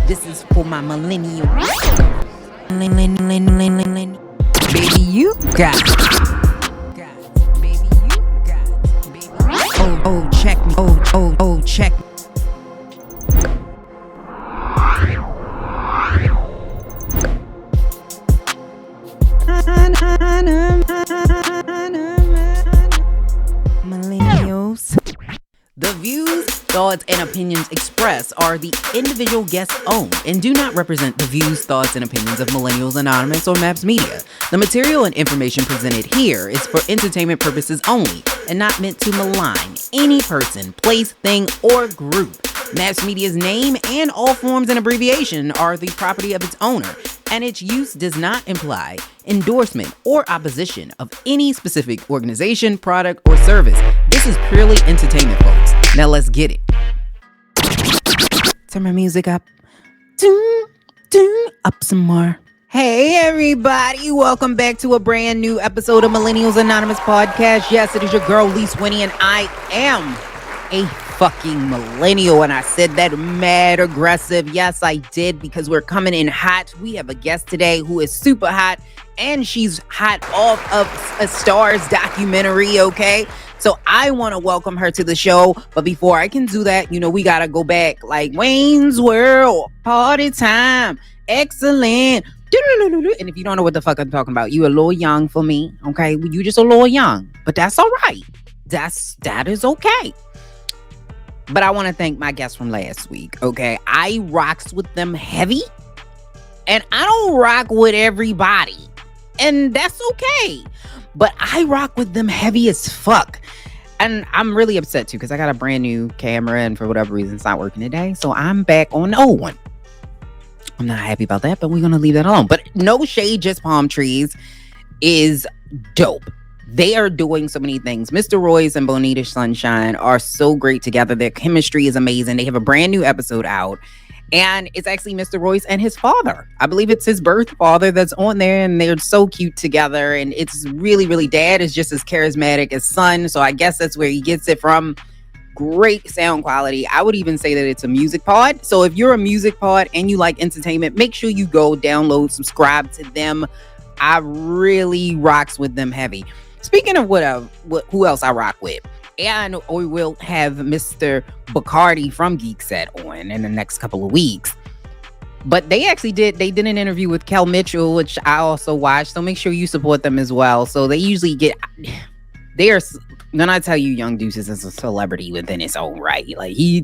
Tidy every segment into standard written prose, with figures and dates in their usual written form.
This is for my millennial. Baby, you got it. Baby, you got it. Baby. Oh, check me. Oh, check me. Millennials. The views, thoughts, and opinions expressed are the individual guest's own and do not represent the views, thoughts, and opinions of Millennials Anonymous or M.A.P.S Media. The material and information presented here is for entertainment purposes only and not meant to malign any person, place, thing, or group. M.A.P.S Media's name and all forms and abbreviation are the property of its owner, and its use does not imply endorsement or opposition of any specific organization, product, or service. This is purely entertainment, folks. Now let's get it. Turn my music up. Up some more. Hey everybody, welcome back to a brand new episode of Millennials Anonymous Podcast. Yes, it is your girl Lise Winnie, and I am a fucking millennial, and I said that mad aggressive. Yes, I did, because we're coming in hot. We have a guest today who is super hot, and she's hot off of a Stars documentary, okay? So I want to welcome her to the show, but before I can do that, we gotta go back like Wayne's World, party time, excellent. And if you don't know what the fuck I'm talking about, you a little young for me, okay? You just a little young, but that's all right. That is okay. But I want to thank my guests from last week, okay? I rocks with them heavy, and I don't rock with everybody, and that's okay. But I rock with them heavy as fuck. And I'm really upset too, because I got a brand new camera, and for whatever reason, it's not working today. So I'm back on the old one. I'm not happy about that, but we're going to leave that alone. But No Shade, Just Palm Trees is dope. They are doing so many things. Mr. Royce and Bonita Sunshine are so great together. Their chemistry is amazing. They have a brand new episode out. And it's actually Mr. Royce and his father. I believe it's his birth father that's on there. And they're so cute together. And it's really, really, dad is just as charismatic as son. So I guess that's where he gets it from. Great sound quality. I would even say that it's a music pod. So if you're a music pod and you like entertainment, make sure you go download, subscribe to them. I really rocks with them heavy. Speaking of who else I rock with, and we will have Mr. Bacardi from Geek Set on in the next couple of weeks. But they did an interview with Kel Mitchell, which I also watched. So make sure you support them as well. So they usually when I tell you, Young Deuces is a celebrity within his own right. Like he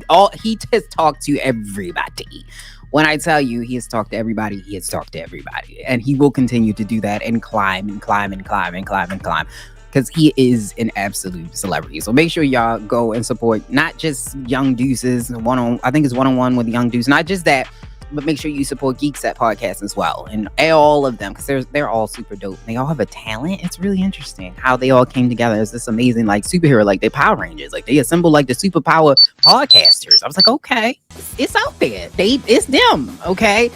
just talked to everybody. When I tell you he has talked to everybody, he has talked to everybody. And he will continue to do that and climb and climb and climb and climb and climb. Because he is an absolute celebrity. So make sure y'all go and support not just Young Deuces, I think it's one-on-one with Young Deuce. Not just that, but make sure you support Geek Set Podcast as well. And all of them, because they're all super dope. They all have a talent. It's really interesting how they all came together as this amazing like superhero, like they Power Rangers. Like they assemble like the superpower podcasters. I was like, okay, it's out there. It's them, okay?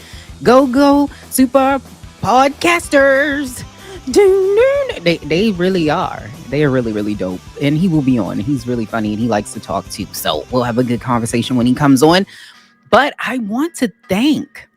Go super podcasters. They really are. They are really, really dope. And he will be on. He's really funny and he likes to talk too. So we'll have a good conversation when he comes on. But I want to thank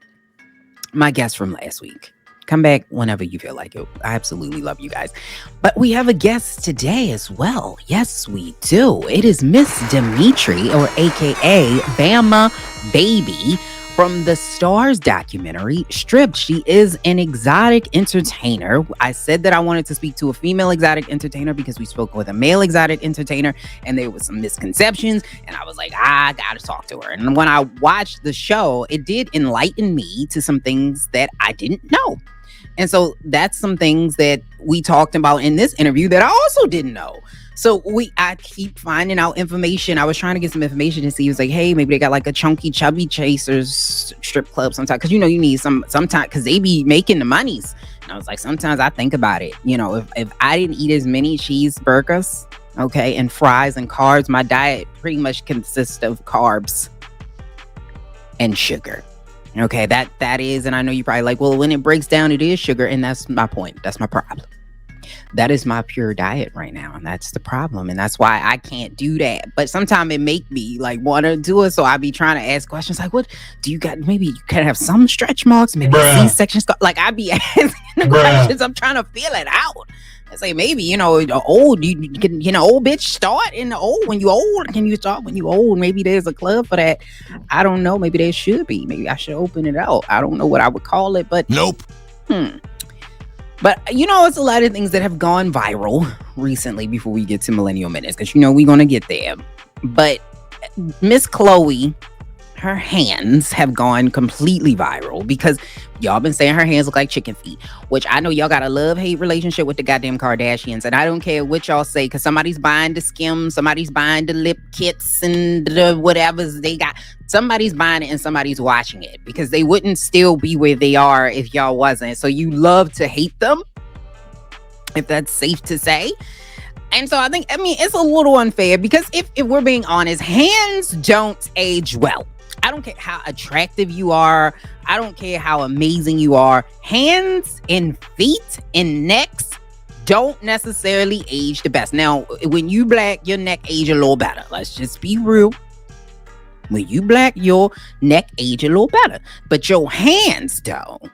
my guest from last week. Come back whenever you feel like it. I absolutely love you guys. But we have a guest today as well. Yes, we do. It is Miss Dimitri, or AKA Bama Babii, from the Stars documentary, Stripped. She is an exotic entertainer. I said that I wanted to speak to a female exotic entertainer because we spoke with a male exotic entertainer and there was some misconceptions. And I was like, I gotta talk to her. And when I watched the show, it did enlighten me to some things that I didn't know. And so that's some things that we talked about in this interview that I also didn't know. So I keep finding out information. I was trying to get some information to see. It was like, hey, maybe they got like a chunky, chubby chasers strip club sometimes. Because, you need sometimes because they be making the monies. And I was like, sometimes I think about it. If I didn't eat as many cheeseburgers, okay, and fries and carbs, my diet pretty much consists of carbs and sugar. Okay, that is, and I know you're probably like, well, when it breaks down, it is sugar. And that's my point. That's my problem. That is my pure diet right now, and that's the problem, and that's why I can't do that. But sometimes it make me like want to do it, so I be trying to ask questions like, "What do you got? Maybe you can have some stretch marks, maybe a C-section scar." Like I be asking the questions. I'm trying to feel it out. I say maybe the old you can old bitch start in the old when you old. Can you start when you old? Maybe there's a club for that. I don't know. Maybe there should be. Maybe I should open it out. I don't know what I would call it, but nope. But it's a lot of things that have gone viral recently before we get to Millennial Minutes, because we're gonna get there. But Miss Khloe, her hands have gone completely viral because y'all been saying her hands look like chicken feet, which I know y'all got a love-hate relationship with the goddamn Kardashians, and I don't care what y'all say, because somebody's buying the Skims, somebody's buying the lip kits and the whatevers they got. Somebody's buying it and somebody's watching it, because they wouldn't still be where they are if y'all wasn't. So you love to hate them, if that's safe to say. And so I mean, it's a little unfair, because if we're being honest, hands don't age well. I don't care how attractive you are. I don't care how amazing you are. Hands and feet and necks don't necessarily age the best. Now, when you black, your neck age a little better. Let's just be real. When you black, your neck age a little better. But your hands don't.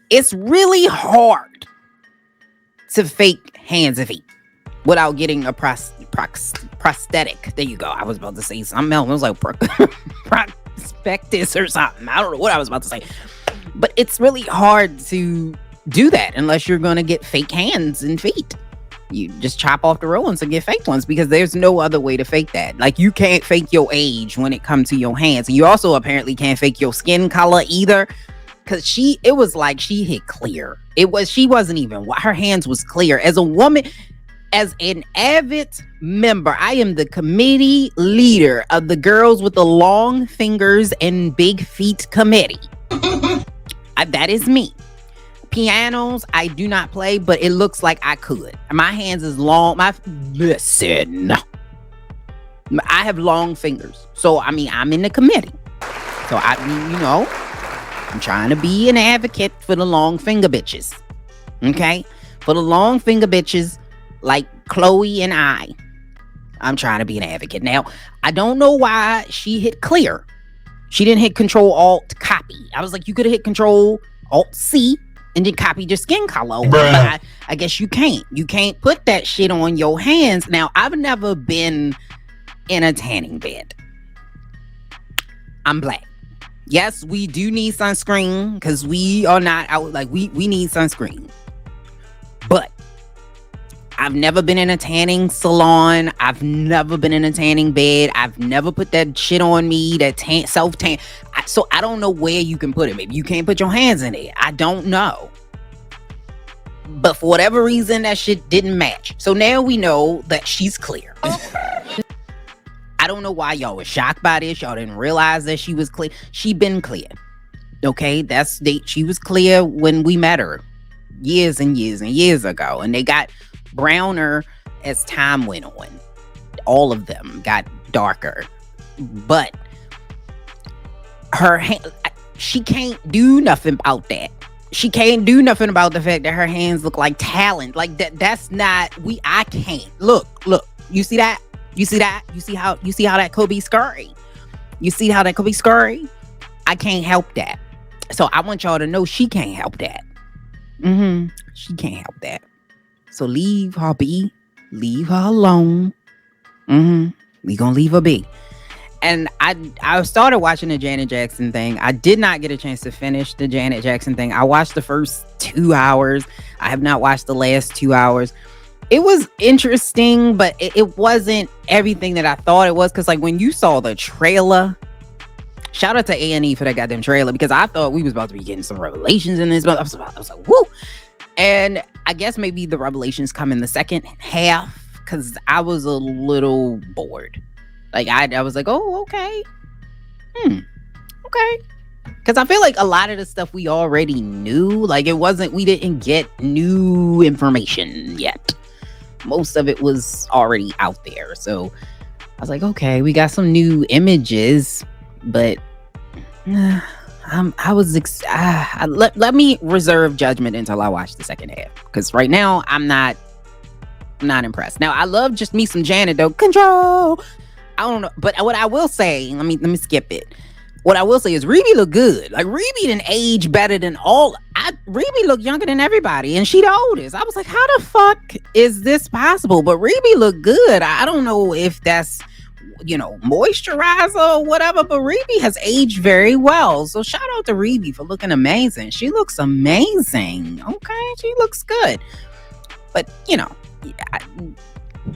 It's really hard to fake hands and feet without getting a prosthetic. There you go. I was about to say something else. I was like prospectus or something. I don't know what I was about to say. But it's really hard to do that unless you're going to get fake hands and feet. You just chop off the real ones and get fake ones, because there's no other way to fake that. Like, you can't fake your age when it comes to your hands. And you also apparently can't fake your skin color either. Because it was like she hit clear. She wasn't even, her hands was clear. As a woman, as an avid member, I am the committee leader of the Girls with the Long Fingers and Big Feet committee. That is me. Pianos, I do not play, but it looks like I could. My hands is long. Listen, I have long fingers. So, I mean, I'm in the committee. So, I'm trying to be an advocate for the long finger bitches. Okay? For the long finger bitches like Khloe and I'm trying to be an advocate. Now, I don't know why she hit clear. She didn't hit Control Alt Copy. I was like, you could have hit Control Alt C and then copy your skin color. But I guess you can't. You can't put that shit on your hands. Now, I've never been in a tanning bed. I'm black. Yes, we do need sunscreen, because we are not out. Like, we need sunscreen. But I've never been in a tanning salon. I've never been in a tanning bed. I've never put that shit on me, that self-tan. So I don't know where you can put it. Maybe you can't put your hands in it. I don't know. But for whatever reason, that shit didn't match. So now we know that she's clear. I don't know why y'all were shocked by this. Y'all didn't realize that she was clear. She been clear. Okay, she was clear when we met her years and years and years ago. And they got browner as time went on. All of them got darker. But her hand, she can't do nothing about that. She can't do nothing about the fact that her hands look like talent. Like that's not, I can't. Look, you see that? You see that? You see how that could be scary? You see how that could be scary? I can't help that. So I want y'all to know she can't help that. She can't help that. So leave her be. Leave her alone. We gonna leave her be. And I started watching the Janet Jackson thing. I did not get a chance to finish the Janet Jackson thing. I watched the first 2 hours. I have not watched the last 2 hours. It was interesting, but it wasn't everything that I thought it was. Because like when you saw the trailer, shout out to ANIT for that goddamn trailer, because I thought we was about to be getting some revelations in this. But I was like, woo. And I guess maybe the revelations come in the second half, because I was a little bored. Like I was like, oh, okay. Okay. Because I feel like a lot of the stuff we already knew. Like we didn't get new information yet. Most of it was already out there. So I was like, okay, we got some new images, but I I was let me reserve judgment until I watch the second half because right now I'm not impressed. Now I love just me some Janet though. Control. I don't know, but what I will say, let me skip it. What I will say is Reby look good. Like Reby didn't age better than all. Reby looked younger than everybody, and she the oldest. I was like, how the fuck is this possible? But Reby looked good. I don't know if that's moisturizer or whatever, but Reby has aged very well. So shout out to Reby for looking amazing. She looks amazing. Okay, she looks good. But I,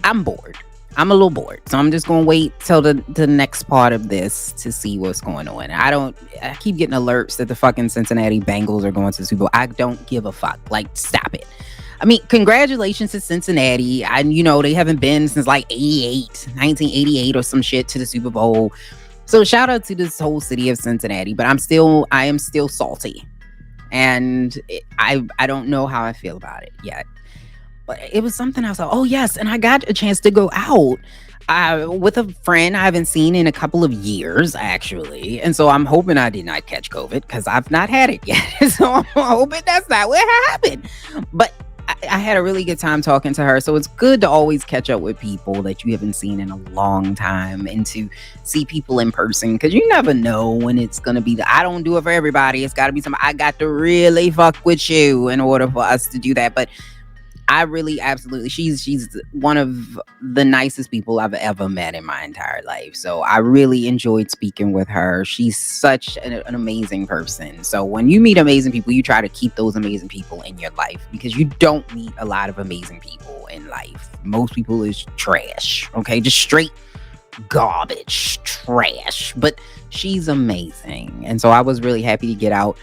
I'm bored. I'm a little bored. So I'm just gonna wait till the next part of this to see what's going on. I keep getting alerts that the fucking Cincinnati Bengals are going to the Super Bowl. I don't give a fuck. Like, stop it. I mean, congratulations to Cincinnati. They haven't been since like 1988 or some shit to the Super Bowl. So shout out to this whole city of Cincinnati. But I am still salty. And I don't know how I feel about it yet. But it was something I was like, oh yes, and I got a chance to go out with a friend I haven't seen in a couple of years, actually. And so I'm hoping I did not catch COVID because I've not had it yet. So I'm hoping that's not what happened. But I had a really good time talking to her. So it's good to always catch up with people that you haven't seen in a long time and to see people in person because you never know when it's going to be I don't do it for everybody. It's got to be I got to really fuck with you in order for us to do that. But I really absolutely she's one of the nicest people I've ever met in my entire life. So I really enjoyed speaking with her. She's such an amazing person. So when you meet amazing people, you try to keep those amazing people in your life because you don't meet a lot of amazing people in life. Most people is trash. Okay, just straight garbage, trash. But she's amazing. And so I was really happy to get out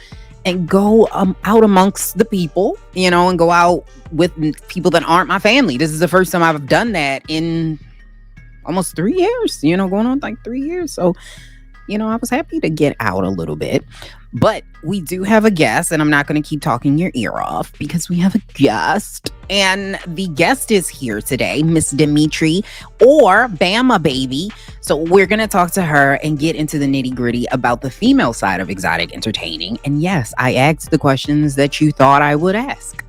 and go out amongst the people, and go out with people that aren't my family. This is the first time I've done that in almost 3 years, going on like 3 years. So, I was happy to get out a little bit. But we do have a guest, and I'm not going to keep talking your ear off because we have a guest. And the guest is here today, Miss Dimitri or Bama Babii. So we're going to talk to her and get into the nitty gritty about the female side of exotic entertaining. And yes, I asked the questions that you thought I would ask.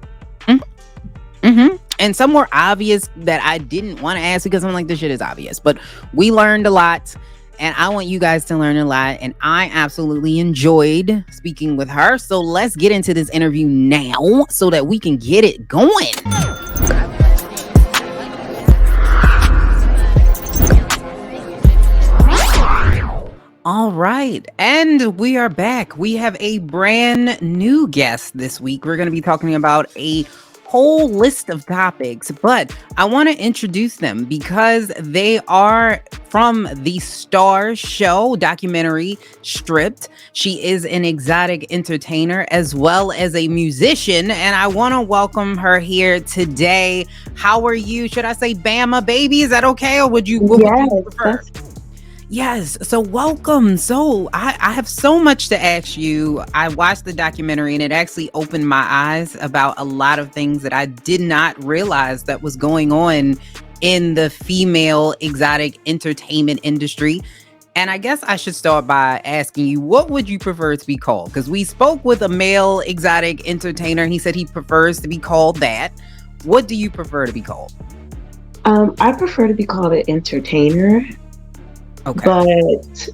And some were obvious that I didn't want to ask because I'm like, this shit is obvious. But we learned a lot. And I want you guys to learn a lot. And I absolutely enjoyed speaking with her. So let's get into this interview now so that we can get it going. All right. And we are back. We have a brand new guest this week. We're going to be talking about a whole list of topics, but I want to introduce them because they are from the Star Show documentary Stripped. She is an exotic entertainer as well as a musician, and I want to welcome her here today. How are you? Should I say Bama Babii? Is that okay, or would you prefer? Yes. So welcome. So I have so much to ask you. I watched the documentary and it actually opened my eyes about a lot of things that I did not realize that was going on in the female exotic entertainment industry. And I guess I should start by asking you, what would you prefer to be called? Because we spoke with a male exotic entertainer and he said he prefers to be called that. What do you prefer to be called? I prefer to be called an entertainer. Okay. But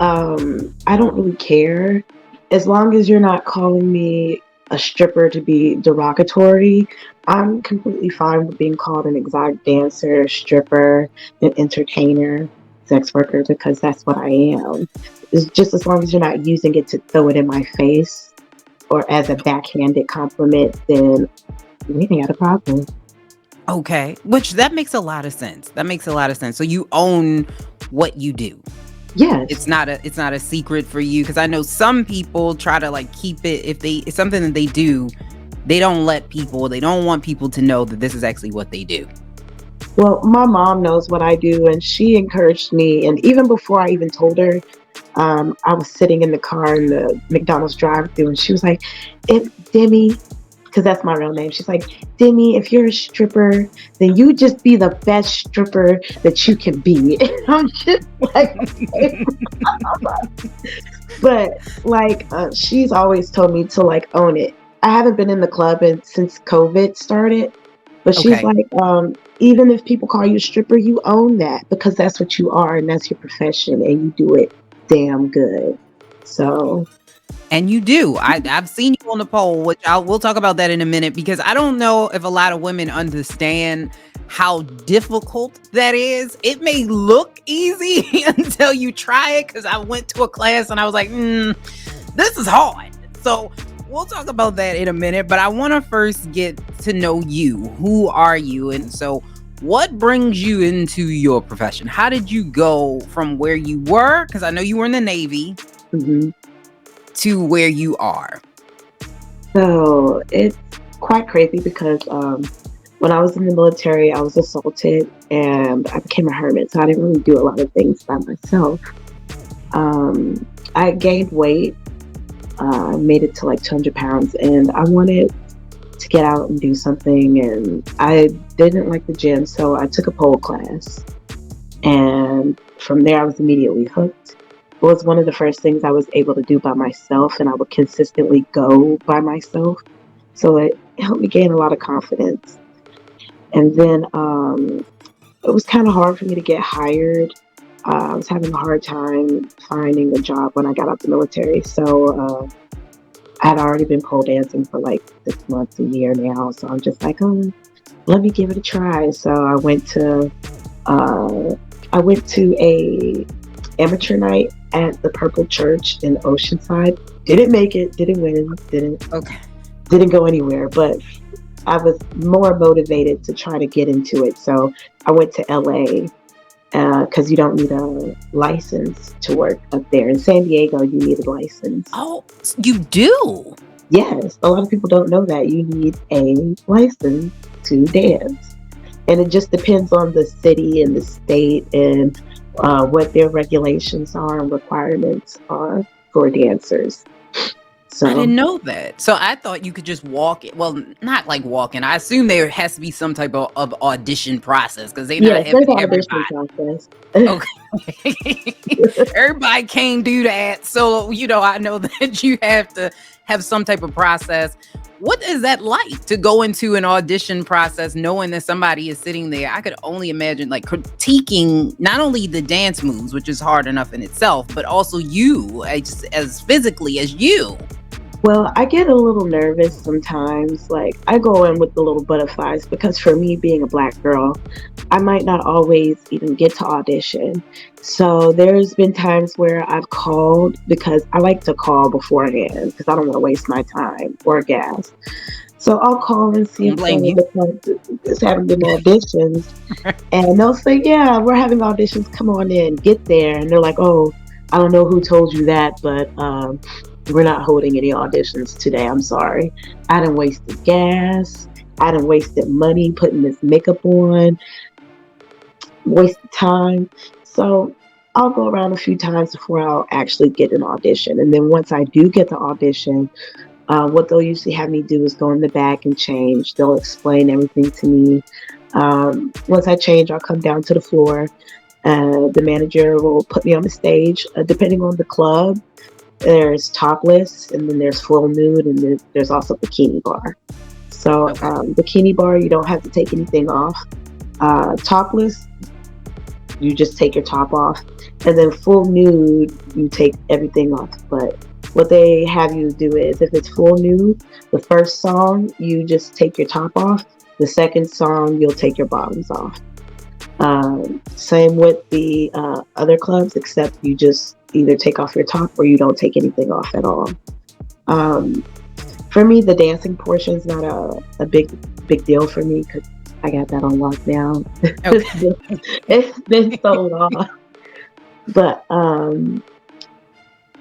I don't really care. As long as you're not calling me a stripper to be derogatory, I'm completely fine with being called an exotic dancer, stripper, an entertainer, sex worker, because that's what I am. It's just as long as you're not using it to throw it in my face or as a backhanded compliment, then we ain't got a problem. Okay, which that makes a lot of sense. So you own what you do. Yes. It's not a secret for you, because I know some people try to like keep it, if it's something that they do, they don't want people to know that this is actually what they do. Well, my mom knows what I do, and she encouraged me, and even before I even told her, I was sitting in the car in the McDonald's drive-thru, and she was like, Demi, because that's my real name. She's like, Demi, if you're a stripper, then you just be the best stripper that you can be. And I'm just like, okay. But like, she's always told me to like own it. I haven't been in the club since COVID started, but she's Okay. like, even if people call you a stripper, you own that because that's what you are and that's your profession and you do it damn good. So And you do. I've seen you on the pole, which we'll talk about that in a minute because I don't know if a lot of women understand how difficult that is. It may look easy until you try it because I went to a class and I was like, this is hard. So we'll talk about that in a minute, but I want to first get to know you. Who are you? And so what brings you into your profession? How did you go from where you were? Because I know you were in the Navy. mhm. To where you are. So it's quite crazy because when I was in the military, I was assaulted and I became a hermit. So I didn't really do a lot of things by myself. I gained weight. I made it to like 200 pounds and I wanted to get out and do something. And I didn't like the gym. So I took a pole class. And from there, I was immediately hooked. It was one of the first things I was able to do by myself, and I would consistently go by myself. So it helped me gain a lot of confidence. And then it was kind of hard for me to get hired. I was having a hard time finding a job when I got out the military. So I had already been pole dancing for like 6 months, a year now. So I'm just like, oh, let me give it a try. So I went to a amateur night at the Purple Church in Oceanside. Didn't make it, didn't win, Okay. didn't go anywhere, but I was more motivated to try to get into it. So I went to LA because you don't need a license to work up there. In San Diego, you need a license. Oh, you do? Yes, a lot of people don't know that you need a license to dance. And it just depends on the city and the state and what their regulations are and requirements are for dancers. I So didn't know that. So I thought you could just walk it. Well, not like walking. I assume there has to be some type of audition process because they're not yes, there's having an audition everybody. process. Okay. Everybody can't do that. So, I know that you have to have some type of process. What is that like to go into an audition process knowing that somebody is sitting there? I could only imagine like critiquing not only the dance moves, which is hard enough in itself, but also you as physically as you. Well, I get a little nervous sometimes. Like, I go in with the little butterflies because for me, being a black girl, I might not always even get to audition. So there's been times where I've called because I like to call beforehand because I don't want to waste my time or gas. So I'll call and see Don't if blame you. the club is having them auditions. And they'll say, yeah, we're having auditions. Come on in, get there. And they're like, oh, I don't know who told you that, but we're not holding any auditions today. I'm sorry. I done wasted gas. I done wasted money putting this makeup on, wasted time. So I'll go around a few times before I'll actually get an audition. And then once I do get the audition, what they'll usually have me do is go in the back and change. They'll explain everything to me. Once I change, I'll come down to the floor. The manager will put me on the stage. Depending on the club, there's topless, and then there's full nude, and there's also bikini bar. So Okay. bikini bar, you don't have to take anything off. Topless, you just take your top off, and then full nude, you take everything off. But what they have you do is, if it's full nude, the first song you just take your top off. The second song you'll take your bottoms off. Same with the other clubs, except you just either take off your top or you don't take anything off at all. Um, for me, the dancing portion is not a big deal for me because I got that on lockdown. Okay. It's been so long. But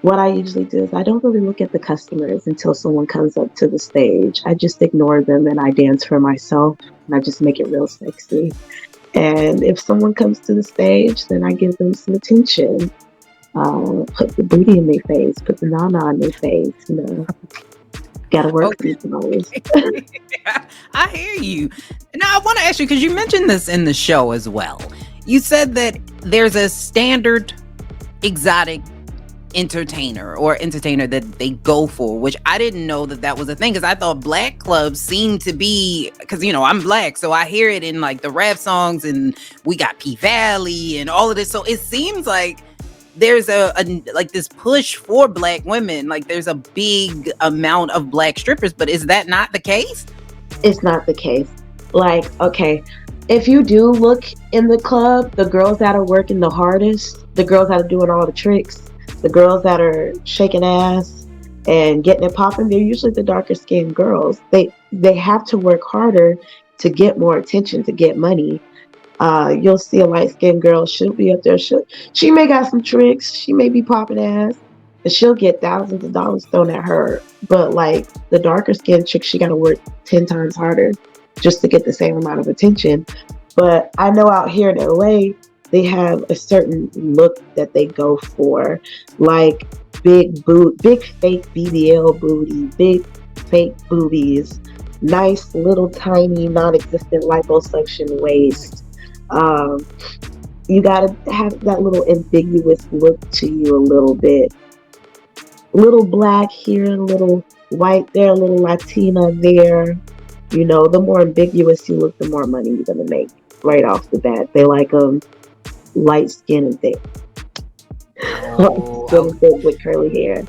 what I usually do is I don't really look at the customers until someone comes up to the stage. I just ignore them and I dance for myself and I just make it real sexy. And if someone comes to the stage, then I give them some attention. Put the booty in their face, put the nana in their face. Gotta work for Okay. these dollars. I hear you. Now I want to ask you because you mentioned this in the show as well. You said that there's a standard exotic entertainer that they go for, which I didn't know that was a thing, because I thought black clubs seemed to be, because I'm black, so I hear it in like the rap songs, and we got P Valley and all of this, so it seems like there's a like this push for black women, like there's a big amount of black strippers, but is that not the case? It's not the case. Like, okay, if you do look in the club, the girls that are working the hardest, the girls that are doing all the tricks, the girls that are shaking ass and getting it popping, they're usually the darker skinned girls. They have to work harder to get more attention, to get money. You'll see a light skinned girl, she'll be up there, she may got some tricks, she may be popping ass, and she'll get thousands of dollars thrown at her. But like the darker skinned chick, she gotta work 10 times harder just to get the same amount of attention. But I know out here in LA, they have a certain look that they go for, like big fake BBL booty, big fake boobies, nice little tiny non-existent liposuction waist. Um, you gotta have that little ambiguous look to you a little bit. Little black here, a little white there, a little Latina there. The more ambiguous you look, the more money you're gonna make right off the bat. They like light skin and thick. Oh, Light skin and thick with curly hair.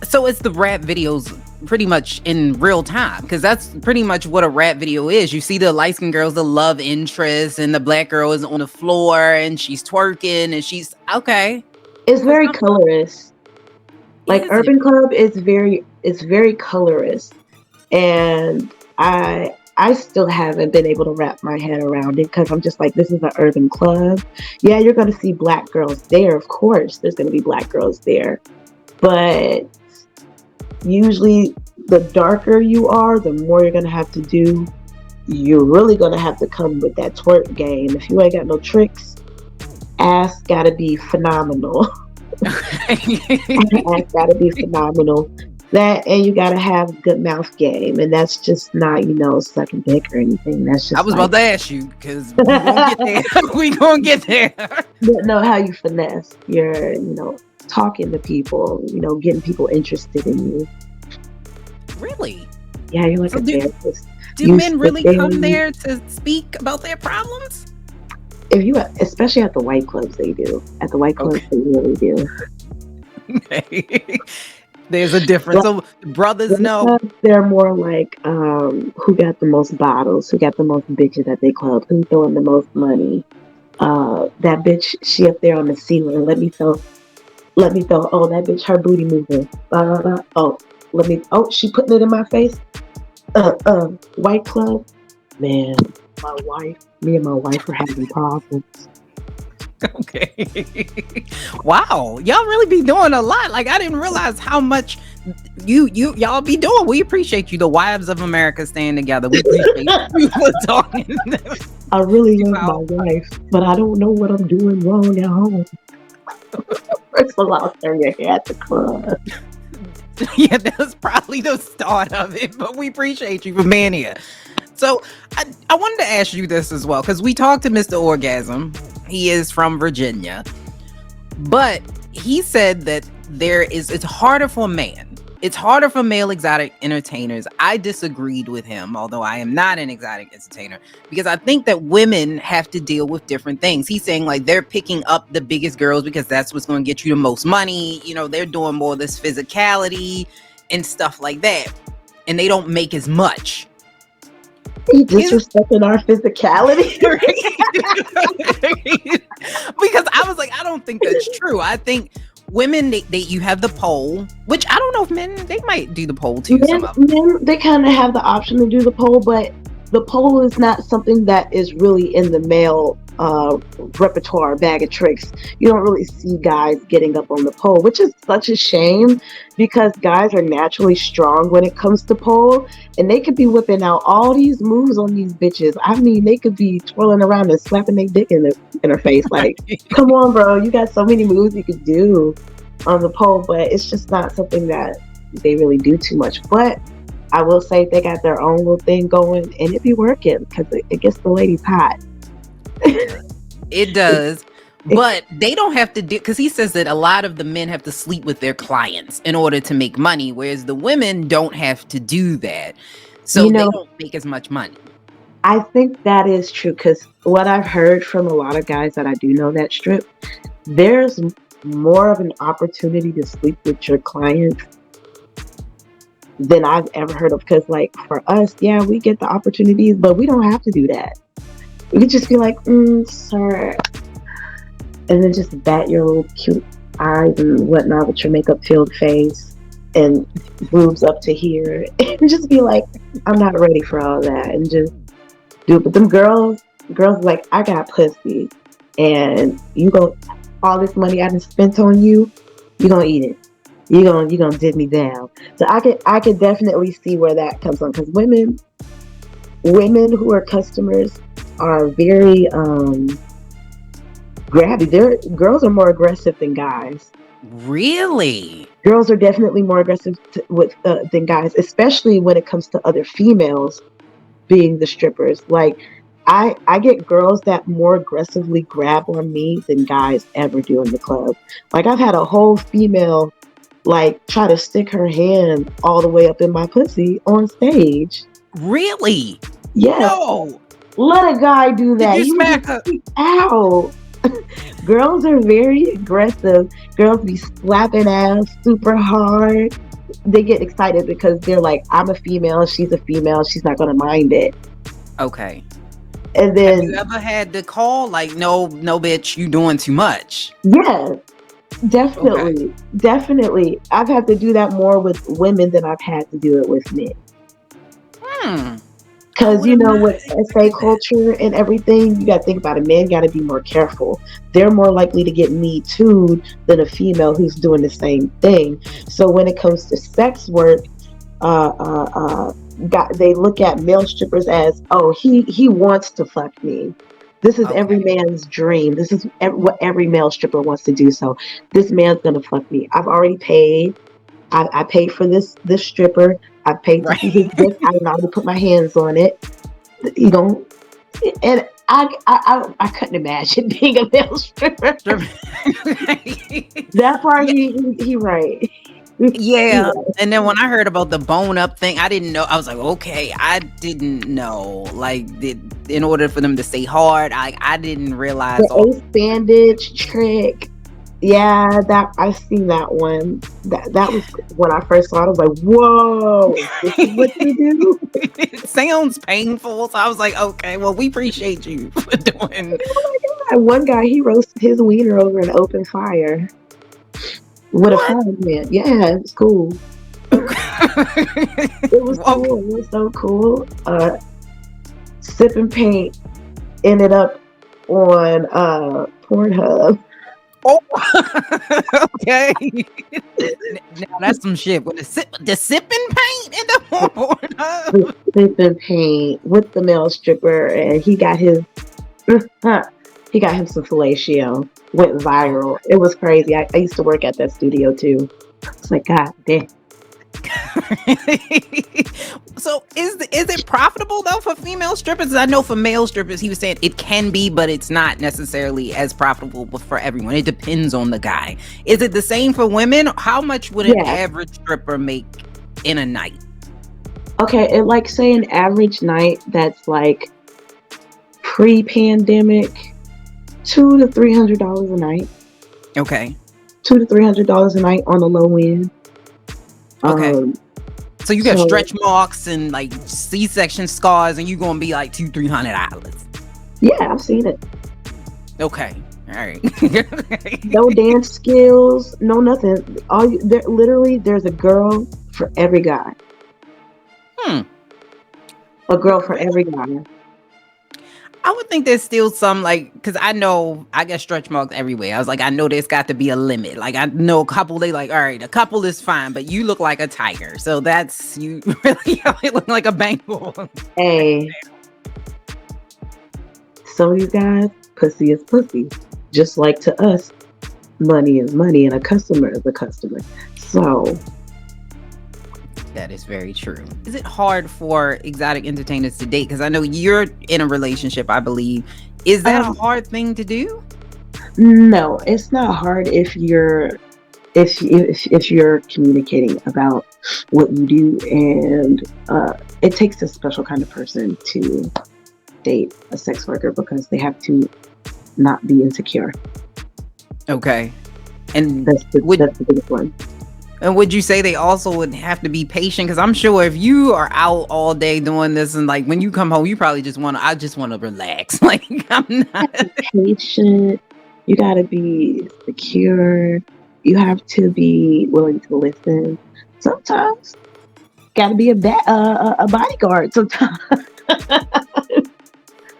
so it's the rap videos pretty much in real time, because that's pretty much what a rap video is. You see the light skinned girls, the love interest, and the black girl is on the floor and she's twerking and she's okay. It's very colorist. Like Is it? Urban Club is very colorist, and I still haven't been able to wrap my head around it because I'm just like, this is an urban club. Yeah, you're gonna see black girls there, of course. There's gonna be black girls there, but usually the darker you are, the more you're gonna have to do. You're really gonna have to come with that twerk game. If you ain't got no tricks, ass gotta be phenomenal. Ass gotta be phenomenal. That, and you gotta have a good mouth game, and that's just not sucking dick or anything. That's just I was like, about to ask you because we gonna get there. We gonna get there. know how you finesse. You're talking to people, getting people interested in you. Really? Yeah, you're like So a therapist. do You men sit really there, come there to speak about their problems? if you, especially at the white clubs, they do. At the white clubs, Okay. they really do. There's a difference. So brothers know. Sometimes they're more like, who got the most bottles, who got the most bitches at their club, who's throwing the most money. That bitch, she up there on the ceiling. Let me throw. Oh, that bitch, her booty moving. Oh, she putting it in my face. White club, man. Me and my wife are having problems. Okay. Wow, y'all really be doing a lot. Like I didn't realize how much y'all be doing. We appreciate you, the wives of America, staying together. We appreciate you for talking. I really love my wife, but I don't know what I'm doing wrong at home. First of all, turn your hair at the club. Yeah, that was probably the start of it, but we appreciate you for being here. So I wanted to ask you this as well, because we talked to Mr. Orgasm. He is from Virginia, but he said that it's harder for a man. It's harder for male exotic entertainers. I disagreed with him, although I am not an exotic entertainer, because I think that women have to deal with different things. He's saying like they're picking up the biggest girls because that's what's going to get you the most money. They're doing more of this physicality and stuff like that, and they don't make as much. You disrespecting our physicality? Because I was like, I don't think that's true. I think women, you have the pole, which I don't know if men, they might do the pole too. Men, they kind of have the option to do the pole, but the pole is not something that is really in the male repertoire bag of tricks. You don't really see guys getting up on the pole, which is such a shame, because guys are naturally strong when it comes to pole, and they could be whipping out all these moves on these bitches. I mean, they could be twirling around and slapping their dick in her face. Like, come on, bro, you got so many moves you could do on the pole, but it's just not something that they really do too much. But I will say they got their own little thing going, and it be working because it gets the ladies hot. It does. It does. But they don't have to do, because he says that a lot of the men have to sleep with their clients in order to make money, whereas the women don't have to do that. So they don't make as much money. I think that is true because what I've heard from a lot of guys that I do know that strip, there's more of an opportunity to sleep with your clients than I've ever heard of. Because, like, for us, yeah, we get the opportunities, but we don't have to do that. We could just be like, sir, and then just bat your little cute eyes and whatnot with your makeup filled face and boobs up to here, and just be like, I'm not ready for all that, and just do it. But them girls like, I got pussy, and you go, all this money I done spent on you, you gonna eat it. You gonna dig me down. So I could definitely see where that comes from, because women who are customers are very grabby. Girls are more aggressive than guys. Really? Girls are definitely more aggressive than guys, especially when it comes to other females being the strippers. Like, I get girls that more aggressively grab on me than guys ever do in the club. Like, I've had a whole female like try to stick her hand all the way up in my pussy on stage. Really? Yes. No. Let a guy do that. Did you smack her? Ow. Girls are very aggressive. Girls be slapping ass super hard. They get excited because they're like, I'm a female, she's a female, she's not gonna mind it. Okay. And then, have you ever had to call like, no, bitch, you doing too much? Yeah, definitely. Okay. Definitely. I've had to do that more with women than I've had to do it with men. Because, you know, with SA culture and everything, you got to think about it. Men got to be more careful. They're more likely to get Me Too'd than a female who's doing the same thing. So when it comes to sex work, they look at male strippers as, oh, he wants to fuck me. This is every man's dream. This is what every male stripper wants to do. So this man's going to fuck me. I've already paid. I paid for this stripper. I paid to see his dick. I already put my hands on it. You know, and I couldn't imagine being a male stripper. That part, he right. Yeah. And then when I heard about the bone up thing, I didn't know. I was like, okay, I didn't know. Like, in order for them to stay hard, I didn't realize the ace bandage trick. Yeah, that I've seen that one. That was when I first saw it. I was like, "Whoa, this is what you do." It sounds painful, so I was like, "Okay, well, we appreciate you for doing." Oh my god! One guy, he roasted his wiener over an open fire with a frying pan. Yeah, it was cool. It was cool. It was so cool. Sipping Paint ended up on Pornhub. Oh, okay. Now that's some shit with the sipping paint in the Pornhub. The sipping paint with the male stripper, and he got him some fellatio. Went viral. It was crazy. I used to work at that studio too. It's like, God damn. So is it profitable though for female strippers? I know for male strippers, he was saying it can be, but it's not necessarily as profitable for everyone. It depends on the guy. Is it the same for women? How much would an average stripper make in a night? Okay, and like say an average night that's like pre-pandemic, $200 to $300 a night. Okay. $200 to $300 a night on the low end. Okay. So you got stretch marks and like C-section scars, and you're gonna be like $200-$300. Yeah, I've seen it. Okay, all right. No dance skills, no nothing. There's a girl for every guy. A girl for every guy. I would think there's still some, like, because I know I get stretch marks everywhere. I was like, I know there's got to be a limit. Like, I know a couple, they like, all right, a couple is fine, but you look like a tiger. So that's, you really look like a Bengal. Hey, some of these guys, pussy is pussy. Just like to us, money is money and a customer is a customer. So, That is very true. Is it hard for exotic entertainers to date? Because I know you're in a relationship, I believe. Is that a Um, hard thing to do? no, it's not hard if you're communicating about what you do, and it takes a special kind of person to date a sex worker because they have to not be insecure. Okay. And That's the would that's the biggest one. and would you say they also would have to be patient? Because I'm sure if you are out all day doing this and like when you come home, you probably just want to, I just want to relax. Like I'm You not. gotta be patient. You gotta be secure. You have to be willing to listen. Sometimes gotta be a bodyguard. Sometimes.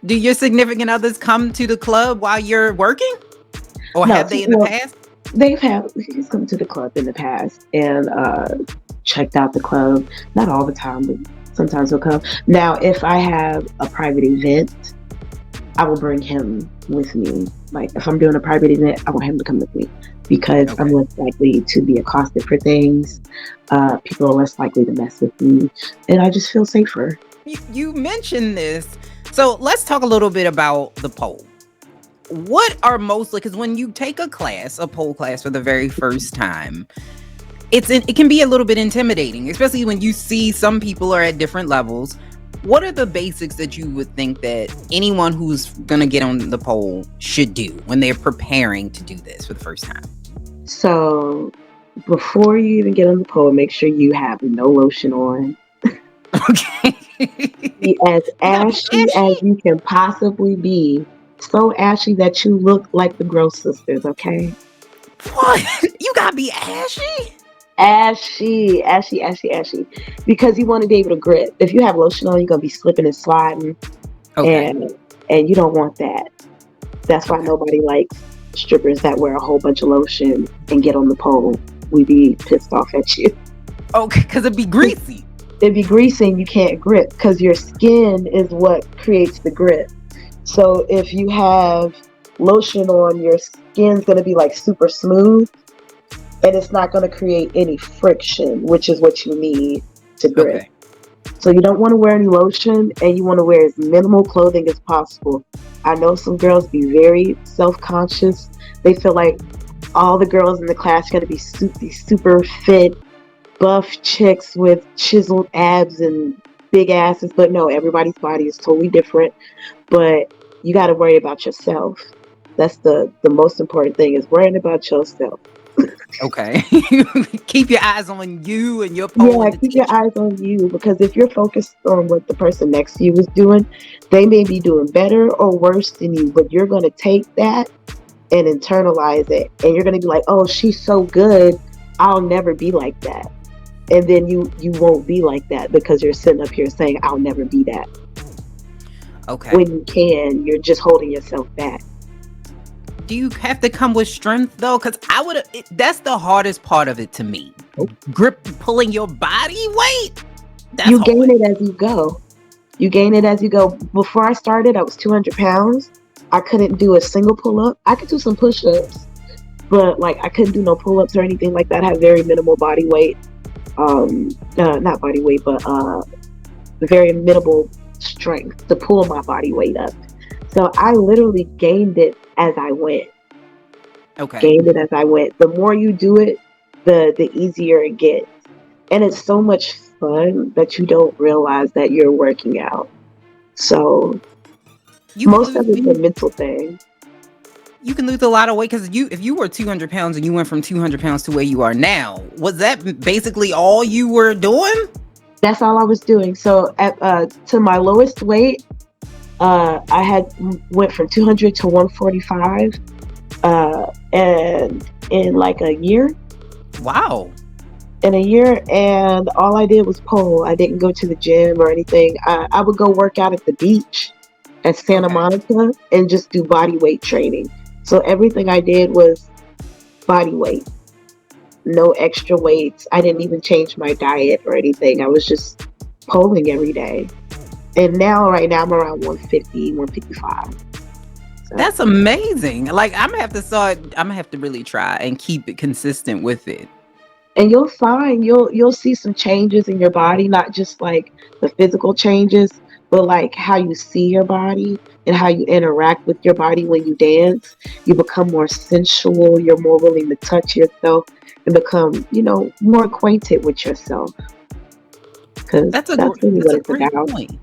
Do your significant others come to the club while you're working? Or No, have they see, in the well, past? he's come to the club in the past and checked out the club. Not all the time, but sometimes he'll come. Now, if I have a private event, I will bring him with me. Like if I'm doing a private event, I want him to come with me because I'm Okay. less likely to be accosted for things. People are less likely to mess with me, and I just feel safer. You mentioned this. So let's talk a little bit about the pole. What are mostly, because when you take a class, a pole class for the very first time, it can be a little bit intimidating, especially when you see some people are at different levels. What are the basics that you would think that anyone who's gonna get on the pole should do when they're preparing to do this for the first time? So before you even get on the pole, make sure you have no lotion on. Okay. Be as You gotta be ashy as ashy. you can possibly be. So ashy that you look like the Gross Sisters, okay? What? You gotta be ashy? Ashy, ashy, ashy, ashy. Because you want to be able to grip. If you have lotion on, you're gonna be slipping and sliding, Okay. and you don't want that. That's why Okay. nobody likes strippers that wear a whole bunch of lotion and get on the pole. We be pissed off at you. Okay, because it'd be greasy. It'd be greasy and you can't grip because your skin is what creates the grip. So if you have lotion on, your skin's gonna be like super smooth and it's not gonna create any friction, which is what you need to grip. Okay. So you don't want to wear any lotion and you want to wear as minimal clothing as possible. I know some girls be very self-conscious. They feel like all the girls in the class are going to be super fit, buff chicks with chiseled abs and big asses. But no, everybody's body is totally different. But you got to worry about yourself. That's the most important thing is worrying about yourself. Okay. Keep your eyes on you and your pole Yeah, and the keep your teacher. eyes on you because if you're focused on what the person next to you is doing, they may be doing better or worse than you, but you're going to take that and internalize it. And you're going to be like, oh, she's so good. I'll never be like that. And then you won't be like that because you're sitting up here saying, I'll never be that. Okay. When you can, you're just holding yourself back. Do you have to come with strength though? Because I would. That's the hardest part of it to me. Grip, pulling your body weight. That's You gain hard. it as you go. You gain it as you go. Before I started, I was 200 pounds. I couldn't do a single pull up. I could do some push ups, but like I couldn't do no pull ups or anything like that. I have very minimal body weight. Not body weight, but very minimal strength to pull my body weight up. So I literally gained it as I went. Okay. Gained it as I went. The more you do it, the easier it gets. And it's so much fun that you don't realize that you're working out. So You can most of lose. it's a mental thing. You can lose a lot of weight because if you were 200 pounds and you went from 200 pounds to where you are now, was that basically all you were doing? That's all I was doing. So at to my lowest weight, I had went from 200 to 145, and in like a year. Wow. In a year, and all I did was pole. I didn't go to the gym or anything. I would go work out at the beach at Santa Okay. Monica and just do body weight training. So everything I did was body weight, no extra weights. I didn't even change my diet or anything. I was just polling every day. And now, right now, I'm around 150, 155. So, That's amazing. Like I'm gonna have to start. I'm gonna have to really try and keep it consistent with it. and you'll see some changes in your body, not just like the physical changes, but like how you see your body and how you interact with your body when you dance. You become more sensual, you're more willing to touch yourself and become, more acquainted with yourself, because that's really That's what a it's great about. point.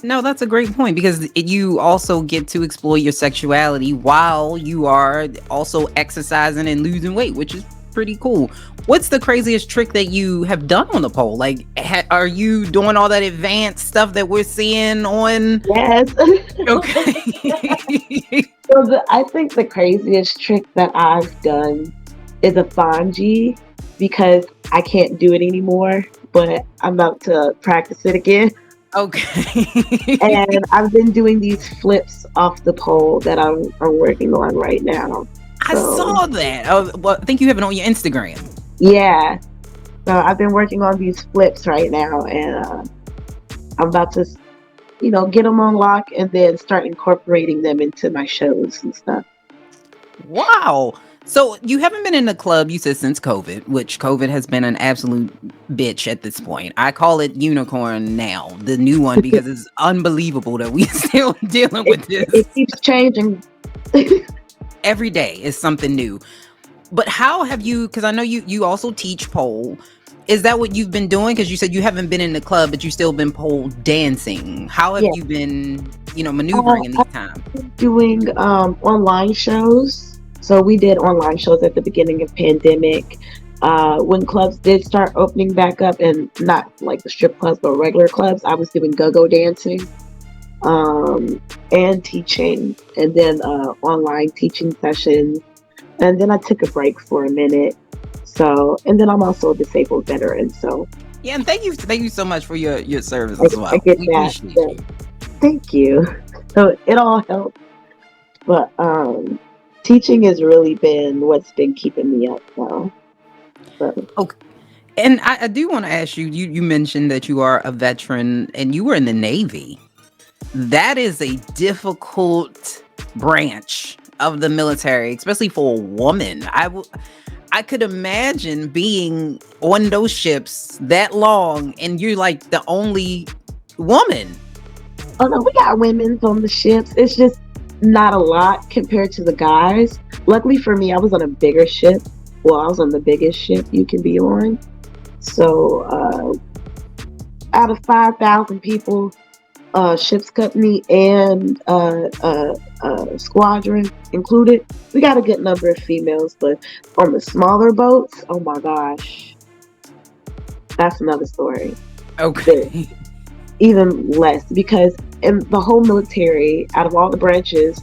No, that's a great point because you also get to explore your sexuality while you are also exercising and losing weight, which is pretty cool. What's the craziest trick that you have done on the pole? Like, are you doing all that advanced stuff that we're seeing on? Yes. Okay. So I think the craziest trick that I've done is a bungee, because I can't do it anymore, but I'm about to practice it again. Okay. And I've been doing these flips off the pole that I'm working on right now. I So saw that. Well, I think you have it on your Instagram. yeah, so I've been working on these flips right now, and I'm about to, get them on lock and then start incorporating them into my shows and stuff. Wow. So you haven't been in the club, you said, since COVID, which COVID has been an absolute bitch at this point. I call it unicorn now, the new one, because it's unbelievable that we still dealing It with it this. keeps changing. Every day is something new. But how have you, because I know you also teach pole. Is that what you've been doing? Because you said you haven't been in the club, but you still been pole dancing. How have Yeah, you been, maneuvering in these I've times? been doing online shows. So we did online shows at the beginning of pandemic. When clubs did start opening back up, and not like the strip clubs, but regular clubs, I was doing go-go dancing, and teaching, and then online teaching sessions. And then I took a break for a minute. So, and then I'm also a disabled veteran. So Yeah, and thank you so much for your service I, as I well. get We that. appreciate Yeah, you. thank you. So it all helps. But teaching has really been what's been keeping me up now. So Okay. And I do want to ask you, you mentioned that you are a veteran and you were in the Navy. That is a difficult branch of the military, especially for a woman. I could imagine being on those ships that long and you're like the only woman. oh no, we got women's on the ships. It's just not a lot compared to the guys. Luckily for me, I was on a bigger ship. Well, I was on the biggest ship you can be on. So out of 5,000 people, ship's company and squadron included, we got a good number of females. But on the smaller boats, oh my gosh, that's another story. There's Okay. even less, because in the whole military, out of all the branches,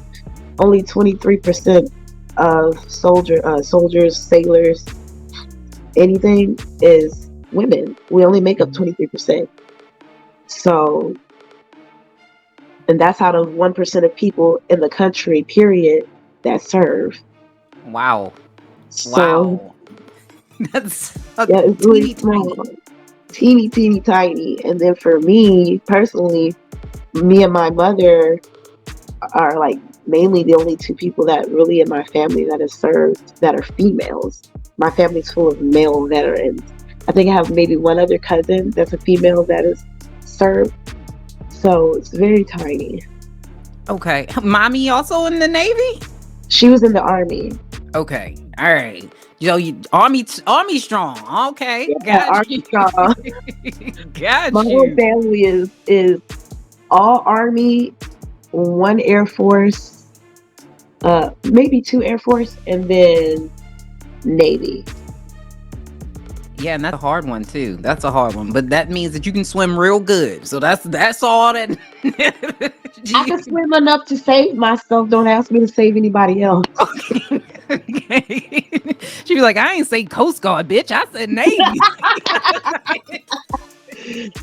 only 23% of soldiers, sailors, anything is women. We only make up 23%. So, and that's out of 1% of people in the country, period, that serve. Wow. So, Wow. That's a yeah, it's really teeny small, tiny. teeny, teeny, tiny. And then for me personally, me and my mother are like mainly the only two people that really in my family that have served that are females. My family's full of male veterans. I think I have maybe one other cousin that's a female that has served. So it's very tiny. Okay. Mommy also in the Navy? She was in the army. Okay. All right. You army strong. Okay. Yeah, Got you. Arkansas. My Got whole you. family is all army, one Air Force, maybe two Air Force, and then Navy. Yeah, and that's a hard one too. That's a hard one. But that means that you can swim real good. So that's all that I can swim enough to save myself. Don't ask me to save anybody else. Okay. Okay. She was like, I ain't say Coast Guard, bitch. I said Navy.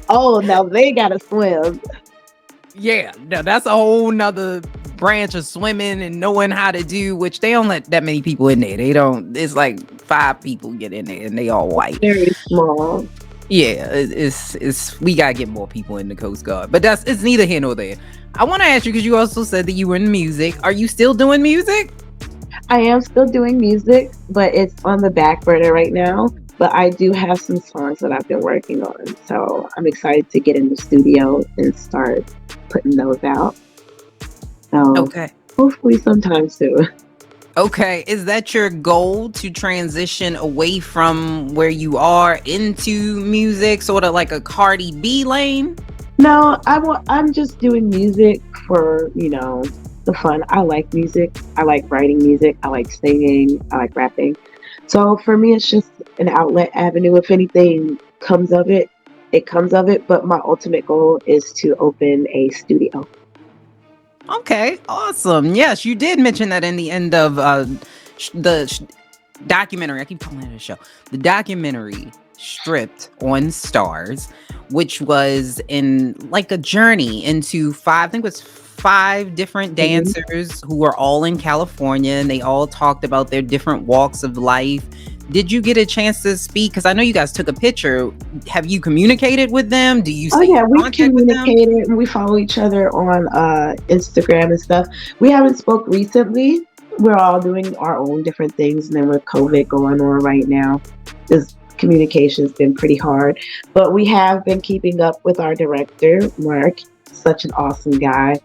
Oh, now they gotta swim. Yeah, no, that's a whole nother branch of swimming and knowing how to do, which they don't let that many people in there. They don't, it's like 5 people get in there and they all white. Very small. Yeah, it's we gotta get more people in the Coast Guard. But it's neither here nor there. I wanna ask you, because you also said that you were in music. Are you still doing music? I am still doing music, but it's on the back burner right now. But I do have some songs that I've been working on. So I'm excited to get in the studio and start putting those out. So Okay. hopefully sometime soon. Okay. Is that your goal, to transition away from where you are into music, sort of like a Cardi B lane? No, I'm just doing music for, the fun. I like music. I like writing music. I like singing. I like rapping. So for me, it's just an outlet avenue. If anything comes of it, it comes of it. But my ultimate goal is to open a studio. Okay, awesome. Yes, you did mention that in the end of the documentary. I keep calling it a show. The documentary Stripped on Stars, which was in like a journey into five, I think it was five different dancers who were all in California, and they all talked about their different walks of life. Did you get a chance to speak? Because I know you guys took a picture. Have you communicated with them? Do you Oh stay yeah, in we contact with them? communicated and we follow each other on Instagram and stuff. We haven't spoke recently. We're all doing our own different things, and then with COVID going on right now, this communication's been pretty hard. But we have been keeping up with our director, Mark. Such an awesome guy.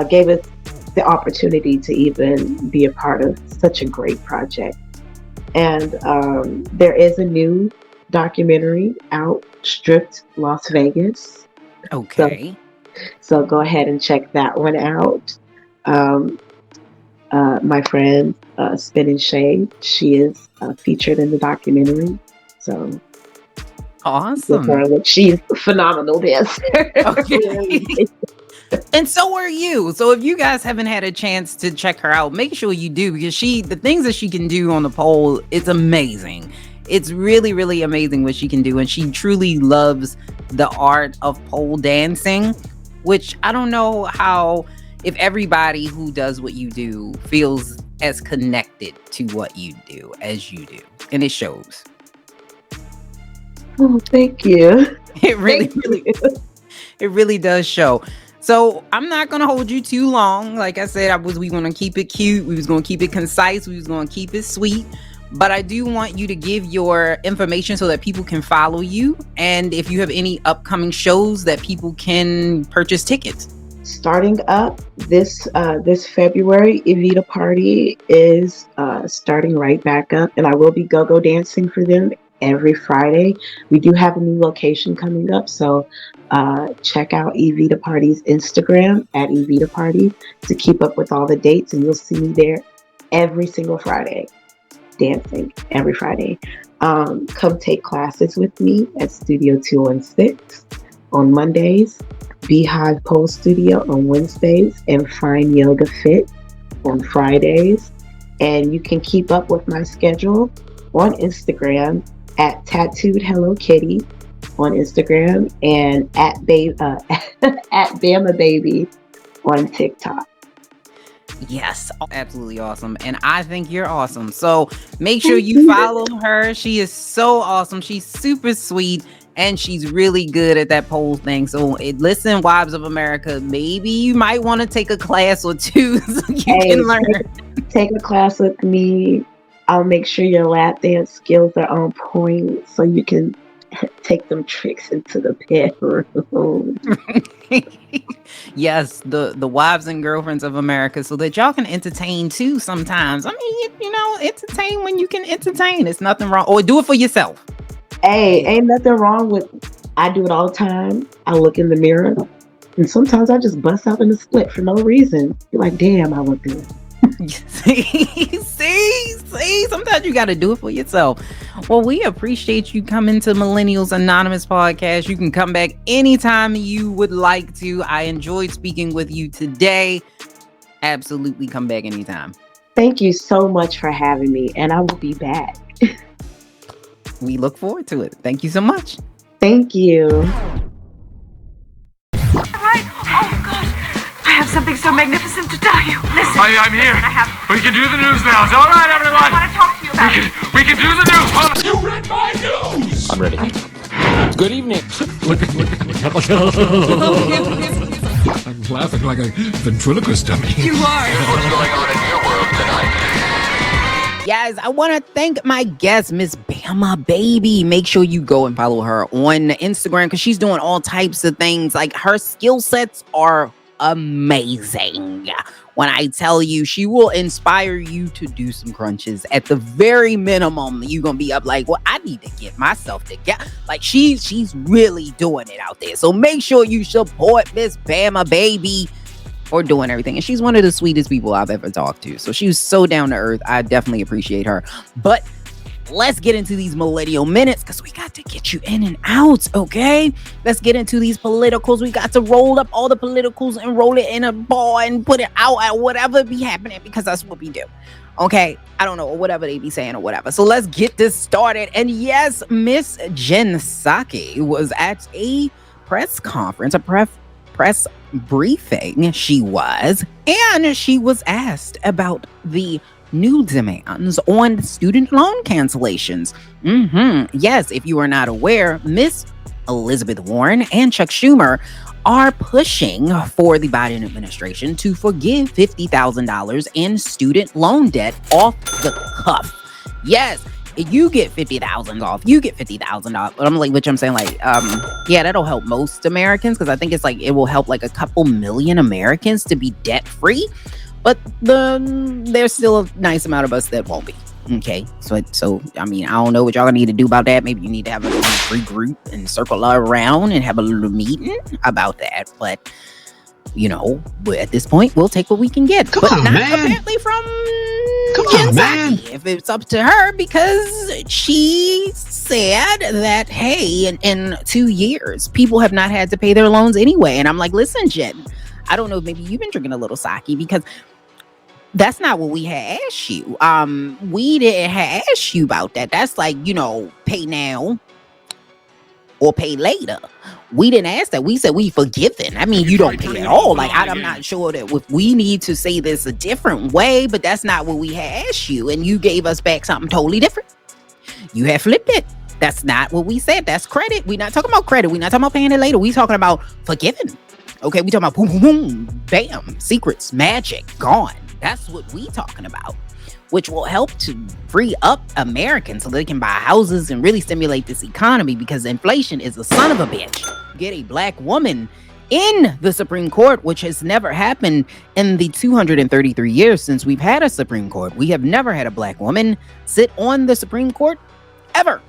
Gave us the opportunity to even be a part of such a great project. And there is a new documentary out, Stripped Las Vegas. Okay. So go ahead and check that one out. Um, my friend, Spinning Shade, she is featured in the documentary. So Awesome. She's a phenomenal dancer. Okay. And so are you. So if you guys haven't had a chance to check her out, make sure you do, because the things that she can do on the pole, it's amazing. It's really, really amazing what she can do. And she truly loves the art of pole dancing, which I don't know if everybody who does what you do feels as connected to what you do as you do. And it shows. Oh, thank you. It really does show. So I'm not gonna hold you too long. Like I said, we gonna keep it cute. We was gonna keep it concise. We was gonna keep it sweet. But I do want you to give your information so that people can follow you, and if you have any upcoming shows that people can purchase tickets. Starting up this February, Evita Party is starting right back up, and I will be go-go dancing for them every Friday. We do have a new location coming up, so check out Evita Party's Instagram at Evita Party to keep up with all the dates, and you'll see me there every single Friday, dancing every Friday. Come take classes with me at Studio 216 on Mondays, Beehive Pole Studio on Wednesdays, and Fine Yoga Fit on Fridays. And you can keep up with my schedule on Instagram at Tattooed Hello Kitty on Instagram, and at Bama Babii on TikTok. Yes, absolutely awesome. And I think you're awesome. So make sure you follow her. She is so awesome. She's super sweet, and she's really good at that pole thing. So listen, Wives of America, maybe you might want to take a class or two so you can learn. Take a class with me. I'll make sure your lap dance skills are on point so you can take them tricks into the bedroom. Yes, the wives and girlfriends of America, so that y'all can entertain too sometimes. I mean, entertain when you can entertain. It's nothing wrong. Or do it for yourself. Hey, ain't nothing wrong with, I do it all the time. I look in the mirror, and sometimes I just bust out in a split for no reason. You're like, damn, I look good. See, sometimes you got to do it for yourself. Well, we appreciate you coming to Millennials Anonymous podcast. You can come back anytime you would like to. I enjoyed speaking with you today. Absolutely come back anytime. Thank you so much for having me, and I will be back. We look forward to it. Thank you so much. Thank you. All right. Oh, gosh. I have something so magnificent to tell you. Listen. I'm here. We can do the news now. It's all right, everyone. I want to talk to you about it. We can do the news. You read my news. I'm ready. Good evening. I'm laughing like a ventriloquist dummy. You are. What's going on in your world tonight? Yes, I want to thank my guest, Miss Bama Babii. Make sure you go and follow her on Instagram because she's doing all types of things. Like, her skill sets are amazing. When I tell you, she will inspire you to do some crunches. At the very minimum, you're gonna be up like, well, I need to get myself together. Like, she's really doing it out there. So make sure you support Miss Bama Babii for doing everything. And she's one of the sweetest people I've ever talked to. So she was so down to earth. I definitely appreciate her. But let's get into these millennial minutes because we got to get you in and out, okay? Let's get into these politicals. We got to roll up all the politicals and roll it in a ball and put it out at whatever be happening because that's what we do, okay? I don't know, or whatever they be saying or whatever. So let's get this started. And yes, Miss Jen Psaki was at a press conference, a press briefing. She was asked about the new demands on student loan cancellations. Yes, if you are not aware, Miss Elizabeth Warren and Chuck Schumer are pushing for the Biden administration to forgive $50,000 in student loan debt off the cuff. Yes, you get $50,000 off. You get $50,000 off. But I'm like, which I'm saying, like, yeah, that'll help most Americans because I think it's like it will help like a couple million Americans to be debt free. But there's still a nice amount of us that won't be. Okay, so I mean, I don't know what y'all need to do about that. Maybe you need to have a little regroup and circle around and have a little meeting about that. But you know, at this point, we'll take what we can get. But not apparently from Jen Psaki, if it's up to her, because she said that, hey, in 2 years, people have not had to pay their loans anyway. And I'm like, listen, Jen, I don't know, maybe you've been drinking a little sake because that's not what we had asked you. We didn't have asked you about that. That's like, you know, pay now or pay later. We didn't ask that. We said we forgiven. I mean, you don't pay at all. Like, I'm not sure that if we need to say this a different way, but that's not what we had asked you. And you gave us back something totally different. You have flipped it. That's not what we said. That's credit. We're not talking about credit. We're not talking about paying it later. We're talking about forgiving. Okay, we talking about boom, boom, boom, bam, secrets, magic, gone. That's what we talking about, which will help to free up Americans so they can buy houses and really stimulate this economy because inflation is a son of a bitch. Get a black woman in the Supreme Court, which has never happened in the 233 years since we've had a Supreme Court. We have never had a black woman sit on the Supreme Court ever.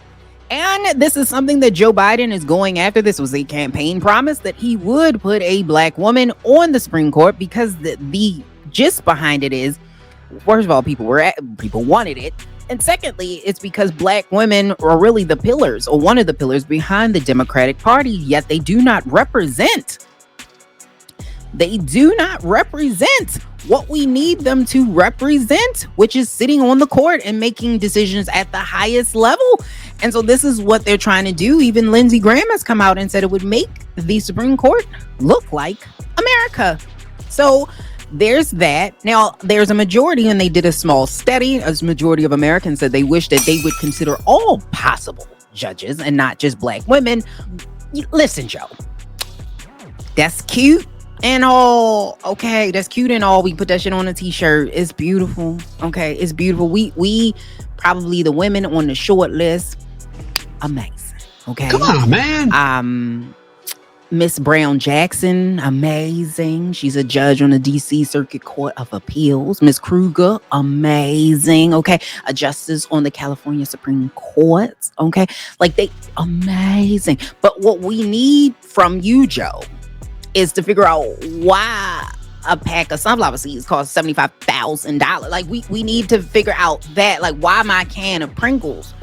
And this is something that Joe Biden is going after. This was a campaign promise that he would put a black woman on the Supreme Court because the gist behind it is, first of all, people wanted it. And secondly, it's because black women are really the pillars or one of the pillars behind the Democratic Party, yet they do not represent. They do not represent what we need them to represent, which is sitting on the court and making decisions at the highest level. And so this is what they're trying to do. Even Lindsey Graham has come out and said it would make the Supreme Court look like America. So there's that. Now, there's a majority, and they did a small study. A majority of Americans said they wish that they would consider all possible judges and not just black women. Listen, Joe, that's cute and all. Okay, that's cute and all. We put that shit on a t-shirt. It's beautiful. Okay, it's beautiful. We probably the women on the short list. Amazing. Okay, come on, man. Miss Brown Jackson, amazing. She's a judge on the DC Circuit Court of Appeals. Miss Kruger, amazing. Okay, a justice on the California Supreme Court. Okay, like they amazing. But what we need from you, Joe, is to figure out why a pack of sunflower seeds costs $75,000. Like we need to figure out that. Like, why my can of Pringles